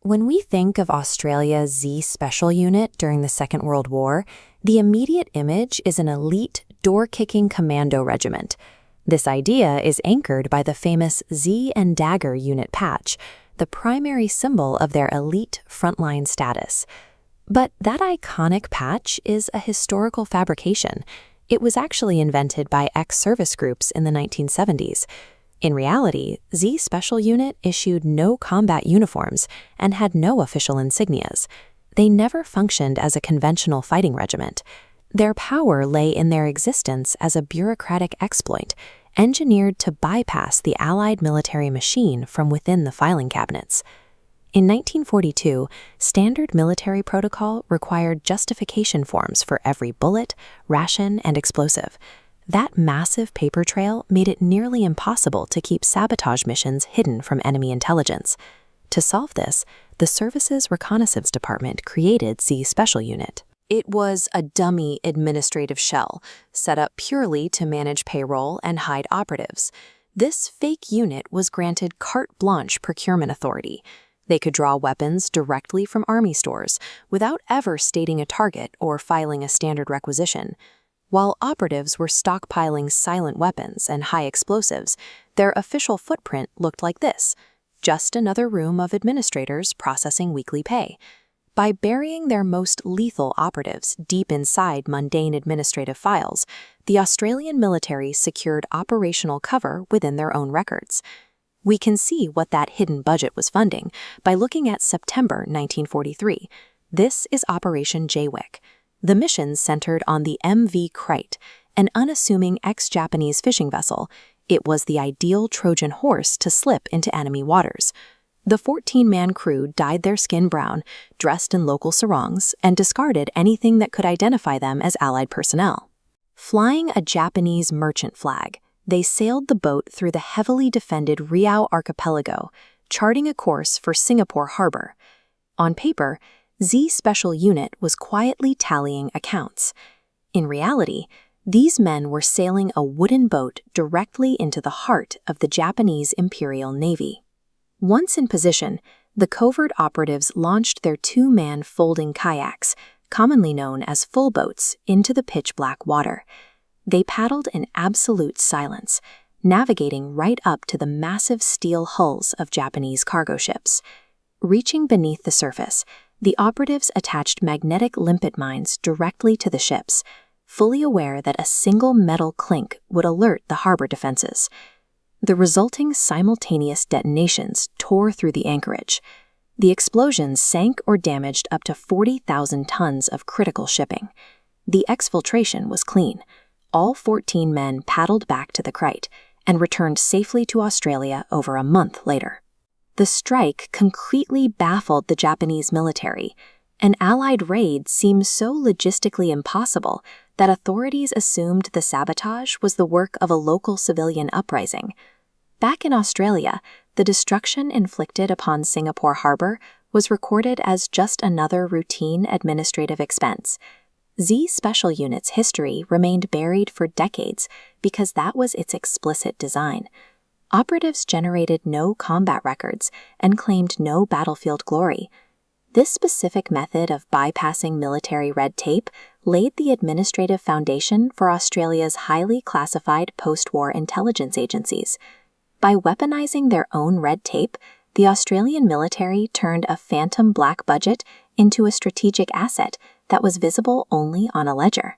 When we think of Australia's Z Special Unit during the Second World War, the immediate image is an elite, door-kicking commando regiment. This idea is anchored by the famous Z and dagger unit patch, the primary symbol of their elite frontline status. But that iconic patch is a historical fabrication. It was actually invented by ex-service groups in the 1970s. In reality, Z Special Unit issued no combat uniforms and had no official insignias. They never functioned as a conventional fighting regiment. Their power lay in their existence as a bureaucratic exploit, engineered to bypass the Allied military machine from within the filing cabinets. In 1942, standard military protocol required justification forms for every bullet, ration, and explosive. That massive paper trail made it nearly impossible to keep sabotage missions hidden from enemy intelligence. To solve this, the Services Reconnaissance Department created Z Special Unit. It was a dummy administrative shell, set up purely to manage payroll and hide operatives. This fake unit was granted carte blanche procurement authority. They could draw weapons directly from army stores without ever stating a target or filing a standard requisition. While operatives were stockpiling silent weapons and high explosives, their official footprint looked like this: just another room of administrators processing weekly pay. By burying their most lethal operatives deep inside mundane administrative files, the Australian military secured operational cover within their own records. We can see what that hidden budget was funding by looking at September 1943. This is Operation Jaywick. The mission centered on the MV Krait, an unassuming ex-Japanese fishing vessel. It was the ideal Trojan horse to slip into enemy waters. The 14-man crew dyed their skin brown, dressed in local sarongs, and discarded anything that could identify them as Allied personnel. Flying a Japanese merchant flag, they sailed the boat through the heavily defended Riau archipelago, charting a course for Singapore Harbour. On paper, Z Special Unit was quietly tallying accounts. In reality, these men were sailing a wooden boat directly into the heart of the Japanese Imperial Navy. Once in position, the covert operatives launched their two-man folding kayaks, commonly known as full boats, into the pitch-black water. They paddled in absolute silence, navigating right up to the massive steel hulls of Japanese cargo ships. Reaching beneath the surface, the operatives attached magnetic limpet mines directly to the ships, fully aware that a single metal clink would alert the harbor defenses. The resulting simultaneous detonations tore through the anchorage. The explosions sank or damaged up to 40,000 tons of critical shipping. The exfiltration was clean. All 14 men paddled back to the Krait and returned safely to Australia over a month later. The strike concretely baffled the Japanese military. An Allied raid seemed so logistically impossible that authorities assumed the sabotage was the work of a local civilian uprising. Back in Australia, the destruction inflicted upon Singapore Harbour was recorded as just another routine administrative expense. Z Special Unit's history remained buried for decades because that was its explicit design. Operatives generated no combat records and claimed no battlefield glory. This specific method of bypassing military red tape laid the administrative foundation for Australia's highly classified post-war intelligence agencies. By weaponizing their own red tape, the Australian military turned a phantom black budget into a strategic asset that was visible only on a ledger.